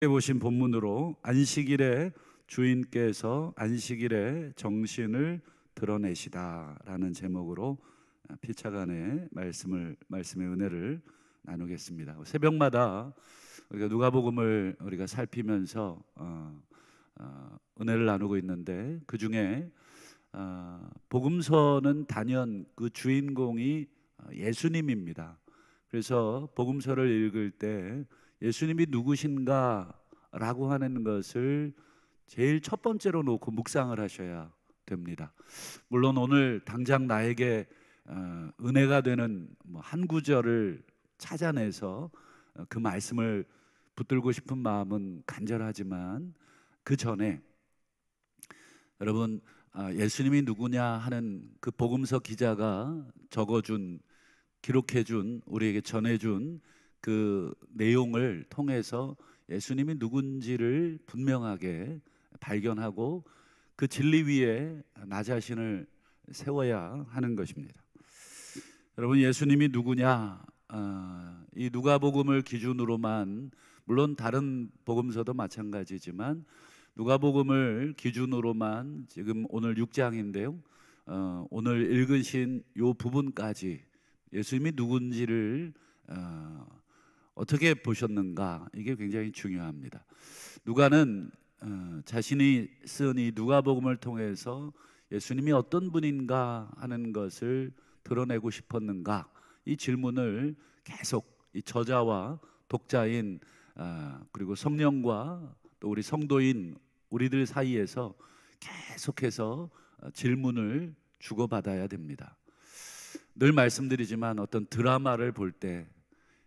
보신 본문으로 안식일에 주인께서 안식일에 정신을 드러내시다라는 제목으로 피차간의 말씀의 은혜를 나누겠습니다. 새벽마다 우리가 누가복음을 우리가 살피면서 은혜를 나누고 있는데, 그 중에 복음서는 단연 그 주인공이 예수님입니다. 그래서 복음서를 읽을 때 예수님이 누구신가 라고 하는 것을 제일 첫 번째로 놓고 묵상을 하셔야 됩니다. 물론 오늘 당장 나에게 은혜가 되는 한 구절을 찾아내서 그 말씀을 붙들고 싶은 마음은 간절하지만, 그 전에 여러분, 예수님이 누구냐 하는 그 복음서 기자가 기록해준, 우리에게 전해준 그 내용을 통해서 예수님이 누군지를 분명하게 발견하고 그 진리 위에 나 자신을 세워야 하는 것입니다. 여러분, 예수님이 누구냐? 이 누가복음을 기준으로만, 물론 다른 복음서도 마찬가지지만 누가복음을 기준으로만 지금 오늘 6장인데요, 오늘 읽으신 이 부분까지 예수님이 누군지를 어떻게 보셨는가, 이게 굉장히 중요합니다. 누가는 자신이 쓴 이 누가복음을 통해서 예수님이 어떤 분인가 하는 것을 드러내고 싶었는가, 이 질문을 계속 이 저자와 독자인 그리고 성령과 또 우리 성도인 우리들 사이에서 계속해서 질문을 주고받아야 됩니다. 늘 말씀드리지만 어떤 드라마를 볼 때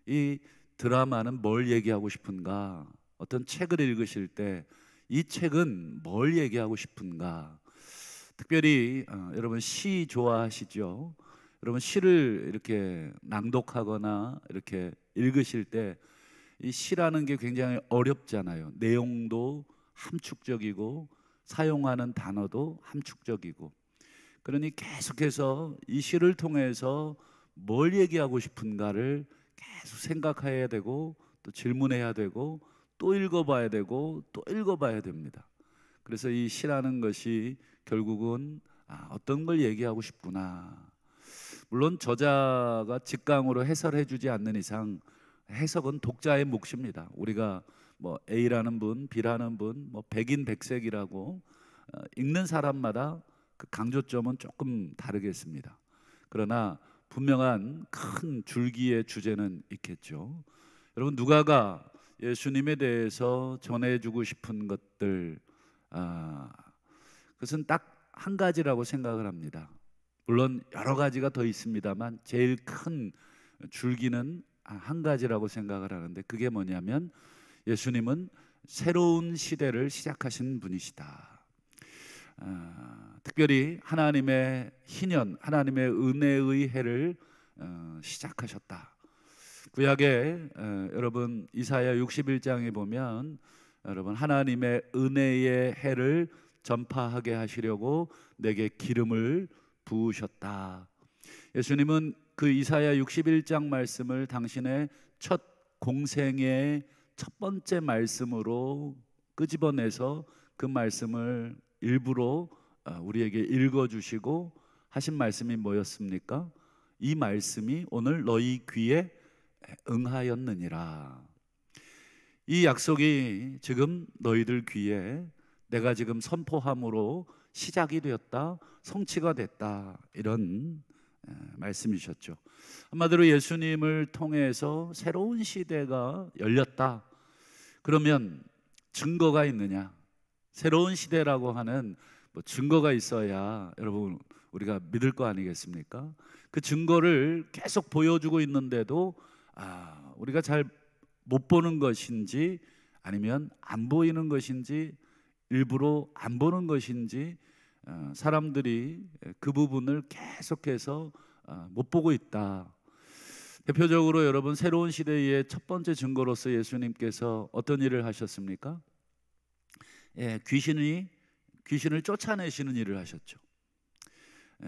이 드라마는 뭘 얘기하고 싶은가, 어떤 책을 읽으실 때 이 책은 뭘 얘기하고 싶은가. 특별히 여러분 시 좋아하시죠? 여러분 시를 이렇게 낭독하거나 이렇게 읽으실 때 이 시라는 게 굉장히 어렵잖아요. 내용도 함축적이고 사용하는 단어도 함축적이고. 그러니 계속해서 이 시를 통해서 뭘 얘기하고 싶은가를 계속 생각해야 되고, 또 질문해야 되고, 또 읽어봐야 되고, 또 읽어봐야 됩니다. 그래서 이 시라는 것이 결국은 어떤 걸 얘기하고 싶구나. 물론 저자가 직강으로 해설해 주지 않는 이상 해석은 독자의 몫입니다. 우리가 A라는 분, B라는 분, 백인백색이라고 읽는 사람마다 그 강조점은 조금 다르겠습니다. 그러나 분명한 큰 줄기의 주제는 있겠죠. 여러분, 누가가 예수님에 대해서 전해주고 싶은 것들, 그것은 딱 한 가지라고 생각을 합니다. 물론 여러 가지가 더 있습니다만 제일 큰 줄기는 한 가지라고 생각을 하는데, 그게 뭐냐면 예수님은 새로운 시대를 시작하신 분이시다. 특별히 하나님의 희년, 하나님의 은혜의 해를 시작하셨다. 구약에 여러분 이사야 61장에 보면 여러분, 하나님의 은혜의 해를 전파하게 하시려고 내게 기름을 부으셨다. 예수님은 그 이사야 61장 말씀을 당신의 첫 공생의 첫 번째 말씀으로 끄집어내서 그 말씀을 일부러 우리에게 읽어주시고 하신 말씀이 뭐였습니까? 이 말씀이 오늘 너희 귀에 응하였느니라. 이 약속이 지금 너희들 귀에 내가 지금 선포함으로 시작이 되었다, 성취가 됐다, 이런 말씀이셨죠. 한마디로 예수님을 통해서 새로운 시대가 열렸다. 그러면 증거가 있느냐? 새로운 시대라고 하는 증거가 있어야 여러분 우리가 믿을 거 아니겠습니까? 그 증거를 계속 보여주고 있는데도 우리가 잘 못 보는 것인지, 아니면 안 보이는 것인지, 일부러 안 보는 것인지, 사람들이 그 부분을 계속해서 못 보고 있다. 대표적으로 여러분, 새로운 시대의 첫 번째 증거로서 예수님께서 어떤 일을 하셨습니까? 귀신을 쫓아내시는 일을 하셨죠.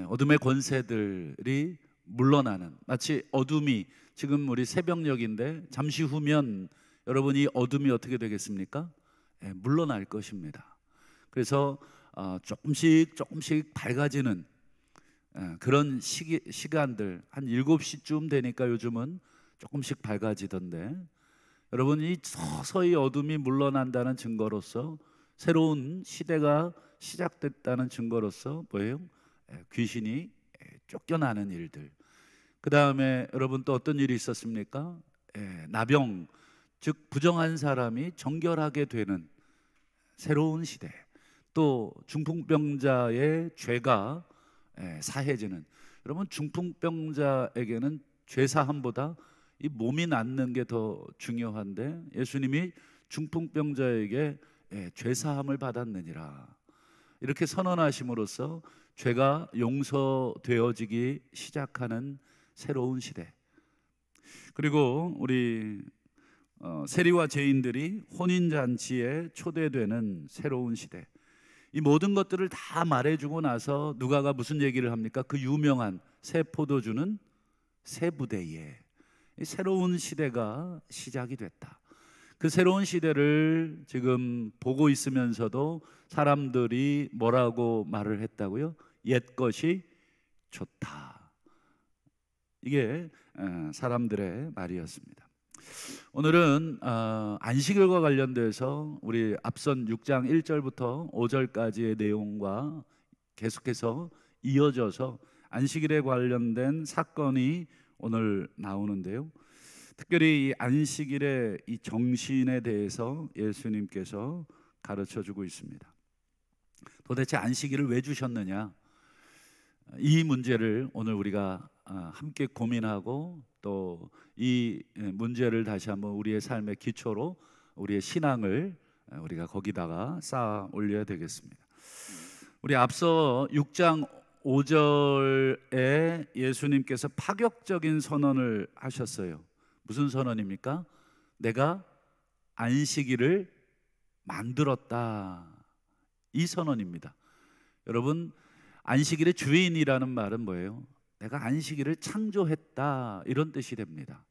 어둠의 권세들이 물러나는, 마치 어둠이, 지금 우리 새벽녘인데 잠시 후면 여러분이 어둠이 어떻게 되겠습니까? 물러날 것입니다. 그래서 조금씩 밝아지는 그런 시간들, 한 7시쯤 되니까 요즘은 조금씩 밝아지던데, 여러분이 서서히 어둠이 물러난다는 증거로서, 새로운 시대가 시작됐다는 증거로서 뭐예요? 귀신이 쫓겨나는 일들. 그 다음에 여러분 또 어떤 일이 있었습니까? 나병, 즉 부정한 사람이 정결하게 되는 새로운 시대. 또 중풍병자의 죄가 사해지는. 여러분, 중풍병자에게는 죄사함보다 이 몸이 낫는 게 더 중요한데, 예수님이 중풍병자에게 죄사함을 받았느니라 이렇게 선언하심으로써 죄가 용서되어지기 시작하는 새로운 시대. 그리고 우리 세리와 죄인들이 혼인잔치에 초대되는 새로운 시대. 이 모든 것들을 다 말해주고 나서 누가가 무슨 얘기를 합니까? 그 유명한 새 포도주는 새 부대에 새로운 시대가 시작이 됐다. 그 새로운 시대를 지금 보고 있으면서도 사람들이 뭐라고 말을 했다고요? 옛것이 좋다. 이게 사람들의 말이었습니다. 오늘은 안식일과 관련돼서 우리 앞선 6장 1절부터 5절까지의 내용과 계속해서 이어져서 안식일에 관련된 사건이 오늘 나오는데요, 특별히 이 안식일의 이 정신에 대해서 예수님께서 가르쳐주고 있습니다. 도대체 안식일을 왜 주셨느냐, 이 문제를 오늘 우리가 함께 고민하고 또 이 문제를 다시 한번 우리의 삶의 기초로 우리의 신앙을 우리가 거기다가 쌓아 올려야 되겠습니다. 우리 앞서 6장 5절에 예수님께서 파격적인 선언을 하셨어요. 무슨 선언입니까? 내가 안식일을 만들었다, 이 선언입니다. 여러분, 안식일의 주인이라는 말은 뭐예요? 내가 안식일을 창조했다, 이런 뜻이 됩니다.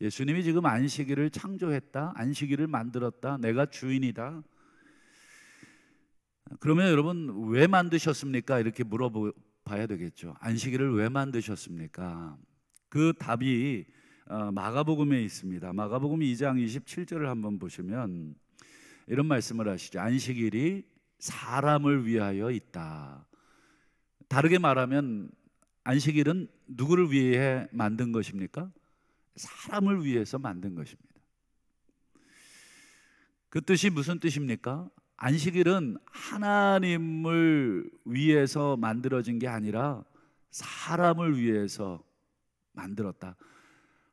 예수님이 지금 안식일을 창조했다, 안식일을 만들었다, 내가 주인이다. 그러면 여러분, 왜 만드셨습니까? 이렇게 물어봐야 되겠죠. 안식일을 왜 만드셨습니까? 그 답이 마가복음에 있습니다. 마가복음 2장 27절을 한번 보시면 이런 말씀을 하시죠. 안식일이 사람을 위하여 있다. 다르게 말하면 안식일은 누구를 위해 만든 것입니까? 사람을 위해서 만든 것입니다. 그 뜻이 무슨 뜻입니까? 안식일은 하나님을 위해서 만들어진 게 아니라 사람을 위해서 만들었다.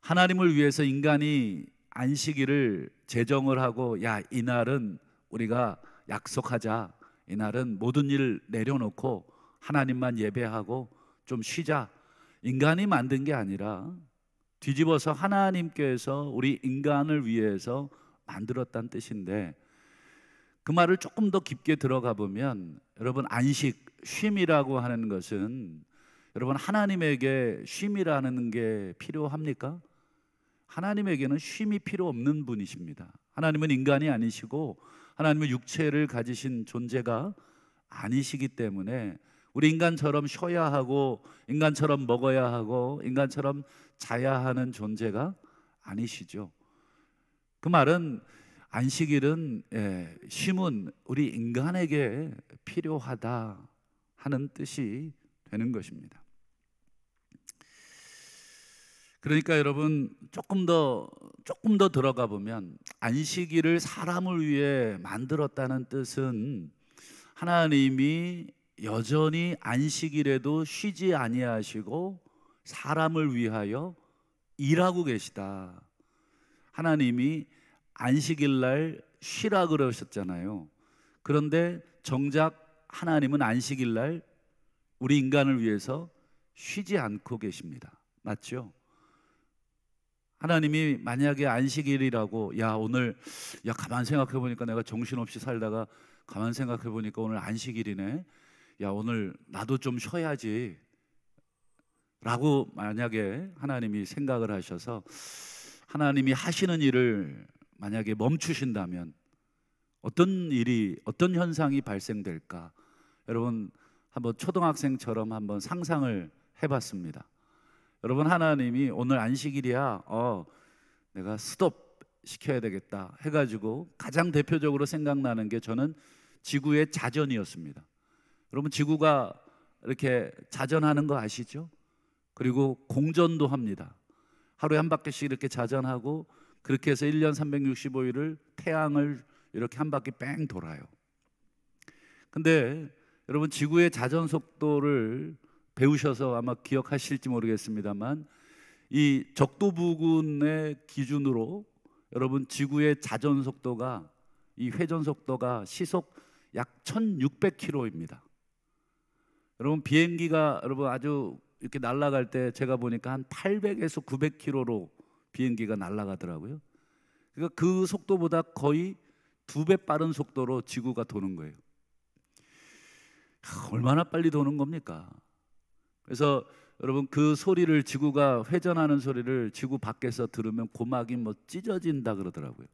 하나님을 위해서 인간이 안식일을 제정을 하고, 야, 이날은 우리가 약속하자, 이날은 모든 일 내려놓고 하나님만 예배하고 좀 쉬자, 인간이 만든 게 아니라 뒤집어서 하나님께서 우리 인간을 위해서 만들었다는 뜻인데, 그 말을 조금 더 깊게 들어가 보면, 여러분, 안식, 쉼이라고 하는 것은, 여러분, 하나님에게 쉼이라는 게 필요합니까? 하나님에게는 쉼이 필요 없는 분이십니다. 하나님은 인간이 아니시고 하나님은 육체를 가지신 존재가 아니시기 때문에 우리 인간처럼 쉬어야 하고 인간처럼 먹어야 하고 인간처럼 자야 하는 존재가 아니시죠. 그 말은 안식일은, 쉼은 우리 인간에게 필요하다 하는 뜻이 되는 것입니다. 그러니까 여러분, 조금 더 들어가 보면 안식일을 사람을 위해 만들었다는 뜻은 하나님이 여전히 안식일에도 쉬지 아니하시고 사람을 위하여 일하고 계시다. 하나님이 안식일 날 쉬라 그러셨잖아요. 그런데 정작 하나님은 안식일 날 우리 인간을 위해서 쉬지 않고 계십니다. 맞죠? 하나님이 만약에 안식일이라고, 오늘 가만 생각해 보니까 내가 정신없이 살다가 가만 생각해 보니까 오늘 안식일이네, 오늘 나도 좀 쉬어야지 라고 만약에 하나님이 생각을 하셔서 하나님이 하시는 일을 만약에 멈추신다면 어떤 일이, 어떤 현상이 발생될까? 여러분 한번 초등학생처럼 한번 상상을 해봤습니다. 여러분, 하나님이 오늘 안식일이야, 내가 스톱 시켜야 되겠다 해가지고 가장 대표적으로 생각나는 게 저는 지구의 자전이었습니다. 여러분, 지구가 이렇게 자전하는 거 아시죠? 그리고 공전도 합니다. 하루에 한 바퀴씩 이렇게 자전하고, 그렇게 해서 1년 365일을 태양을 이렇게 한 바퀴 뺑 돌아요. 근데 여러분, 지구의 자전 속도를 배우셔서 아마 기억하실지 모르겠습니다만, 이 적도 부근의 기준으로 여러분 지구의 자전 속도가, 이 회전 속도가 시속 약 1600km입니다. 여러분, 비행기가 여러분 아주 이렇게 날아갈 때 제가 보니까 한 800에서 900km로 비행기가 날아가더라고요. 그러니까 그 속도보다 거의 2배 빠른 속도로 지구가 도는 거예요. 얼마나 빨리 도는 겁니까? 그래서 여러분, 그 소리를, 지구가 회전하는 소리를 지구 밖에서 들으면 고막이 뭐 찢어진다 그러더라고요.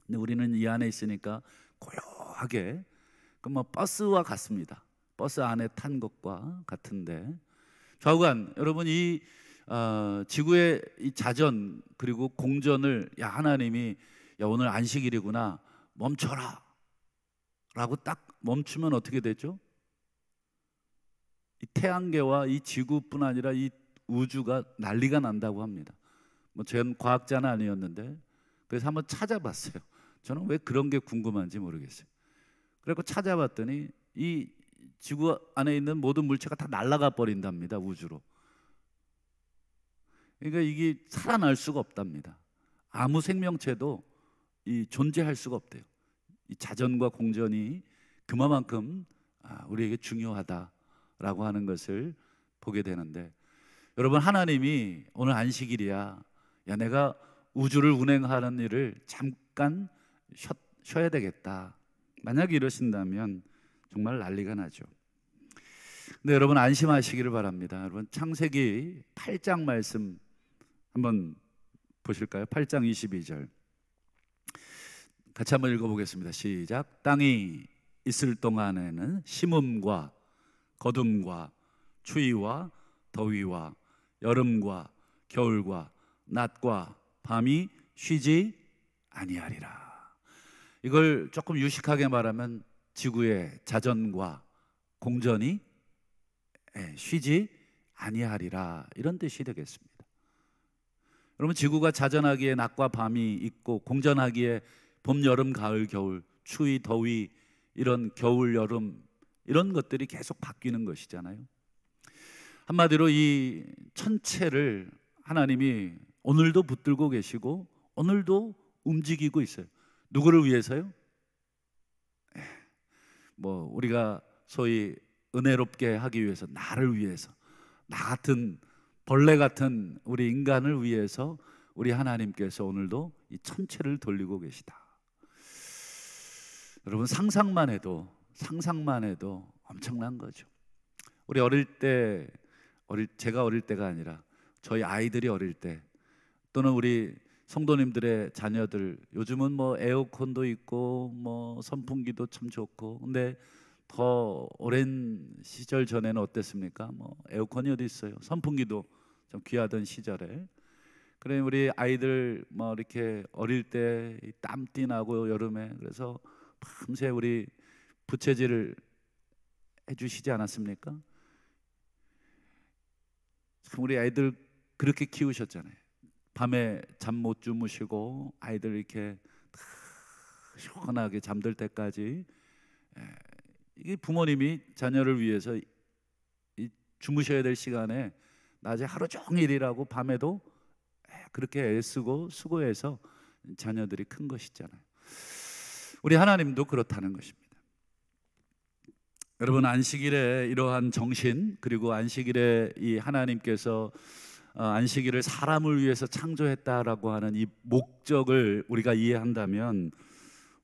근데 우리는 이 안에 있으니까 고요하게, 그 뭐 버스와 같습니다. 버스 안에 탄 것과 같은데, 좌우간 여러분, 이 지구의 이 자전 그리고 공전을, 야, 하나님이 야, 오늘 안식일이구나, 멈춰라 라고 딱 멈추면 어떻게 되죠? 이 태양계와 이 지구뿐 아니라 이 우주가 난리가 난다고 합니다. 뭐 전 과학자는 아니었는데 그래서 한번 찾아봤어요. 저는 왜 그런 게 궁금한지 모르겠어요. 그래서 찾아봤더니 이 지구 안에 있는 모든 물체가 다 날아가 버린답니다, 우주로. 그러니까 이게 살아날 수가 없답니다. 아무 생명체도 존재할 수가 없대요. 이 자전과 공전이 그만큼 우리에게 중요하다라고 하는 것을 보게 되는데, 여러분, 하나님이 오늘 안식일이야, 야, 내가 우주를 운행하는 일을 잠깐 쉬어야 되겠다, 만약 이러신다면 정말 난리가 나죠. 근데 여러분, 안심하시기를 바랍니다. 여러분, 창세기 8장 말씀 한번 보실까요? 8장 22절 같이 한번 읽어보겠습니다. 시작. 땅이 있을 동안에는 심음과 거둠과 추위와 더위와 여름과 겨울과 낮과 밤이 쉬지 아니하리라. 이걸 조금 유식하게 말하면 지구의 자전과 공전이 쉬지 아니하리라, 이런 뜻이 되겠습니다. 여러분, 지구가 자전하기에 낮과 밤이 있고, 공전하기에 봄, 여름, 가을, 겨울, 추위, 더위, 이런 겨울, 여름, 이런 것들이 계속 바뀌는 것이잖아요. 한마디로 이 천체를 하나님이 오늘도 붙들고 계시고 오늘도 움직이고 있어요. 누구를 위해서요? 뭐 우리가 소위 은혜롭게 하기 위해서, 나를 위해서, 나 같은 벌레 같은 우리 인간을 위해서 우리 하나님께서 오늘도 이 천체를 돌리고 계시다. 여러분, 상상만 해도 엄청난 거죠. 우리 어릴 때, 제가 어릴 때가 아니라 저희 아이들이 어릴 때, 또는 우리 성도님들의 자녀들, 요즘은 뭐 에어컨도 있고 뭐 선풍기도 참 좋고, 근데 더 오랜 시절 전에는 어땠습니까? 뭐 에어컨이 어디 있어요? 선풍기도 좀 귀하던 시절에. 그래, 우리 아이들 뭐 이렇게 어릴 때 땀띠 나고 여름에, 그래서 밤새 우리 부채질을 해주시지 않았습니까? 참 우리 아이들 그렇게 키우셨잖아요. 밤에 잠 못 주무시고 아이들 이렇게 시원하게 잠들 때까지. 이게 부모님이 자녀를 위해서 이 주무셔야 될 시간에 낮에 하루 종일 일하고 밤에도 그렇게 애쓰고 수고해서 자녀들이 큰 것이잖아요. 우리 하나님도 그렇다는 것입니다. 여러분, 안식일에 이러한 정신, 그리고 안식일에 이 하나님께서 안식일을 사람을 위해서 창조했다라고 하는 이 목적을 우리가 이해한다면,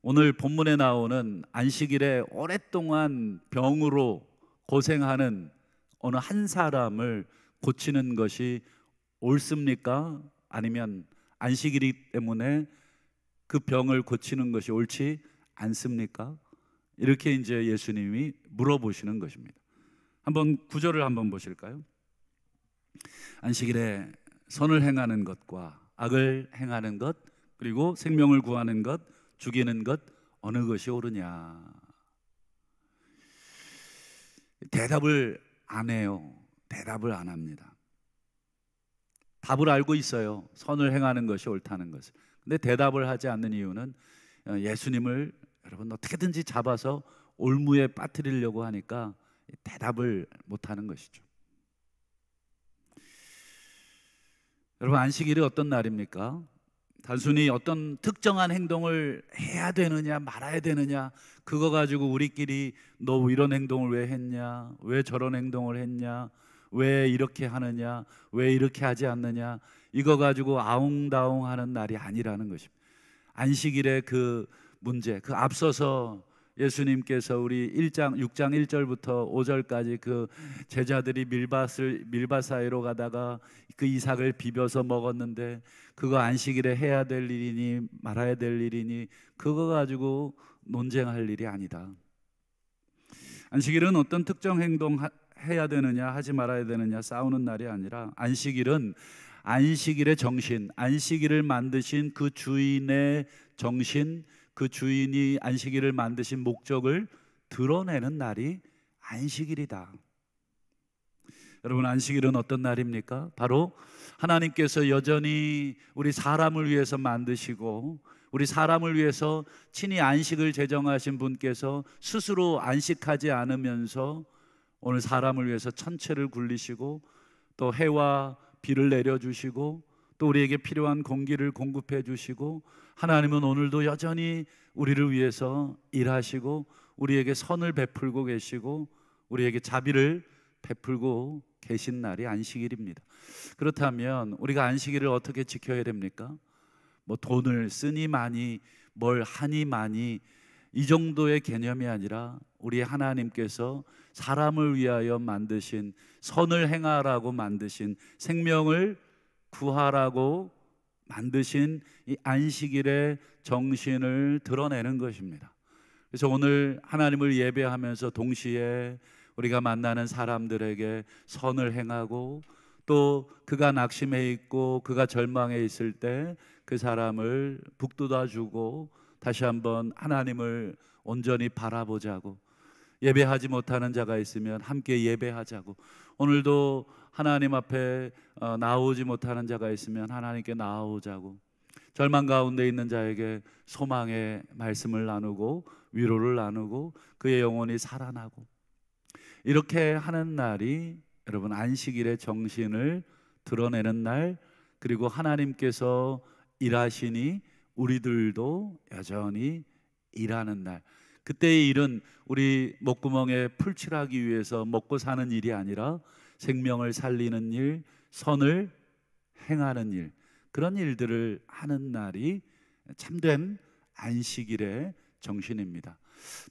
오늘 본문에 나오는 안식일에 오랫동안 병으로 고생하는 어느 한 사람을 고치는 것이 옳습니까? 아니면 안식일이기 때문에 그 병을 고치는 것이 옳지 않습니까? 이렇게 이제 예수님이 물어보시는 것입니다. 한번 구절을 한번 보실까요? 안식일에 선을 행하는 것과 악을 행하는 것, 그리고 생명을 구하는 것, 죽이는 것, 어느 것이 옳으냐? 대답을 안 해요. 대답을 안 합니다. 답을 알고 있어요. 선을 행하는 것이 옳다는 것을. 근데 대답을 하지 않는 이유는 예수님을 여러분 어떻게든지 잡아서 올무에 빠뜨리려고 하니까 대답을 못하는 것이죠. 여러분, 안식일이 어떤 날입니까? 단순히 어떤 특정한 행동을 해야 되느냐 말아야 되느냐, 그거 가지고 우리끼리 너 이런 행동을 왜 했냐, 왜 저런 행동을 했냐, 왜 이렇게 하느냐, 왜 이렇게 하지 않느냐, 이거 가지고 아웅다웅 하는 날이 아니라는 것입니다. 안식일의 그 문제, 그 앞서서 예수님께서 우리 1장 6장 1절부터 5절까지 그 제자들이 밀밭 사이로 가다가 그 이삭을 비벼서 먹었는데, 그거 안식일에 해야 될 일이니 말아야 될 일이니 그거 가지고 논쟁할 일이 아니다. 안식일은 어떤 특정 행동 해야 되느냐 하지 말아야 되느냐 싸우는 날이 아니라, 안식일은 안식일의 정신, 안식일을 만드신 그 주인의 정신, 그 주인이 안식일을 만드신 목적을 드러내는 날이 안식일이다. 여러분, 안식일은 어떤 날입니까? 바로 하나님께서 여전히 우리 사람을 위해서 만드시고 우리 사람을 위해서 친히 안식을 제정하신 분께서 스스로 안식하지 않으면서 오늘 사람을 위해서 천체를 굴리시고 또 해와 비를 내려주시고 또 우리에게 필요한 공기를 공급해 주시고, 하나님은 오늘도 여전히 우리를 위해서 일하시고 우리에게 선을 베풀고 계시고 우리에게 자비를 베풀고 계신 날이 안식일입니다. 그렇다면 우리가 안식일을 어떻게 지켜야 됩니까? 뭐 돈을 쓰니 많이, 뭘 하니 많이, 이 정도의 개념이 아니라 우리 하나님께서 사람을 위하여 만드신, 선을 행하라고 만드신, 생명을 구하라고 만드신 이 안식일의 정신을 드러내는 것입니다. 그래서 오늘 하나님을 예배하면서 동시에 우리가 만나는 사람들에게 선을 행하고, 또 그가 낙심해 있고 그가 절망해 있을 때 그 사람을 북돋아 주고 다시 한번 하나님을 온전히 바라보자고, 예배하지 못하는 자가 있으면 함께 예배하자고, 오늘도 하나님 앞에 나오지 못하는 자가 있으면 하나님께 나오자고, 절망 가운데 있는 자에게 소망의 말씀을 나누고 위로를 나누고 그의 영혼이 살아나고, 이렇게 하는 날이 여러분 안식일의 정신을 드러내는 날, 그리고 하나님께서 일하시니 우리들도 여전히 일하는 날. 그때의 일은 우리 목구멍에 풀칠하기 위해서 먹고 사는 일이 아니라 생명을 살리는 일, 선을 행하는 일, 그런 일들을 하는 날이 참된 안식일의 정신입니다.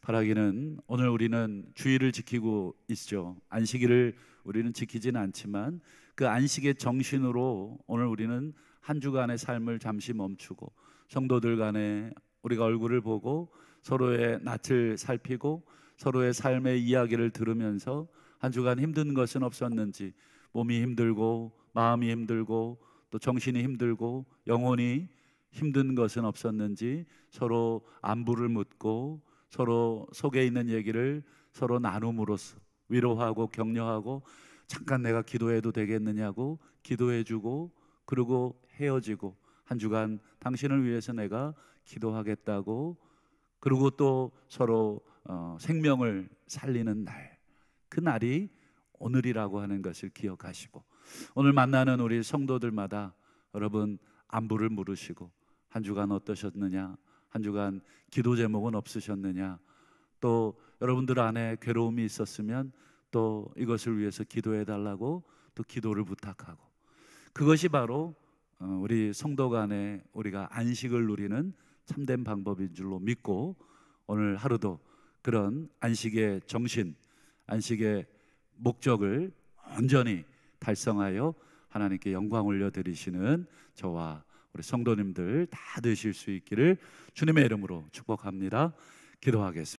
바라기는 오늘 우리는 주일을 지키고 있죠. 안식일을 우리는 지키지는 않지만 그 안식의 정신으로 오늘 우리는 한 주간의 삶을 잠시 멈추고 성도들 간에 우리가 얼굴을 보고 서로의 낯을 살피고 서로의 삶의 이야기를 들으면서 한 주간 힘든 것은 없었는지, 몸이 힘들고 마음이 힘들고 또 정신이 힘들고 영혼이 힘든 것은 없었는지 서로 안부를 묻고 서로 속에 있는 얘기를 서로 나눔으로써 위로하고 격려하고, 잠깐 내가 기도해도 되겠느냐고 기도해주고, 그리고 헤어지고 한 주간 당신을 위해서 내가 기도하겠다고, 그리고 또 서로 생명을 살리는 날, 그 날이 오늘이라고 하는 것을 기억하시고, 오늘 만나는 우리 성도들마다 여러분 안부를 물으시고 한 주간 어떠셨느냐, 한 주간 기도 제목은 없으셨느냐, 또 여러분들 안에 괴로움이 있었으면 또 이것을 위해서 기도해 달라고 또 기도를 부탁하고, 그것이 바로 우리 성도 간에 우리가 안식을 누리는 참된 방법인 줄로 믿고, 오늘 하루도 그런 안식의 정신, 안식의 목적을 온전히 달성하여 하나님께 영광 올려드리시는 저와 우리 성도님들 다 드실 수 있기를 주님의 이름으로 축복합니다. 기도하겠습니다.